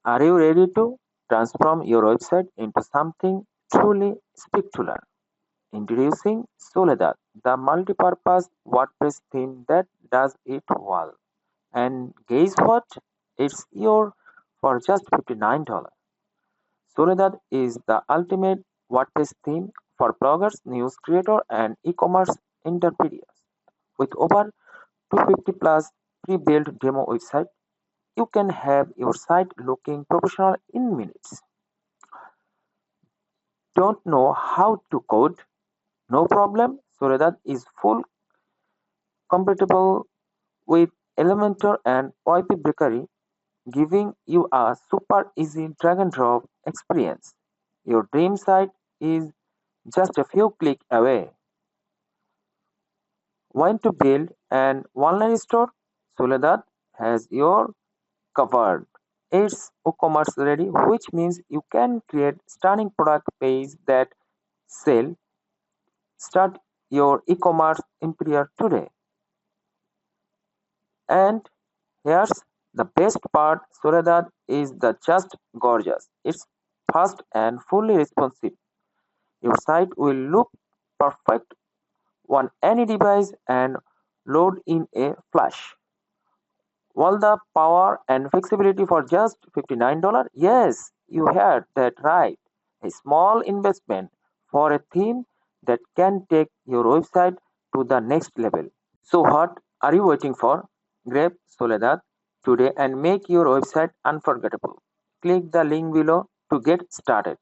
Are you ready to transform your website into something truly spectacular? Introducing Soledad, the multi-purpose WordPress theme that does it well. And guess what? It's yours for just $59. Soledad is the ultimate WordPress theme for bloggers, news creators, and e-commerce entrepreneurs. With over 250 plus pre-built demo websites, you can have your site looking professional in minutes. Don't know how to code? No problem. Soledad is full compatible with Elementor and WP Bakery, giving you a super easy drag and drop experience. Your dream site is just a few clicks away. Want to build an online store? Soledad has your covered. It's WooCommerce ready, which means you can create stunning product pages that sell. Start your e-commerce empire today. And here's the best part, Soledad is the just gorgeous. It's fast and fully responsive. Your site will look perfect on any device and load in a flash. All the power and flexibility for just $59? Yes, you heard that right. A small investment for a theme that can take your website to the next level. So what are you waiting for? Grab Soledad today and make your website unforgettable. Click the link below to get started.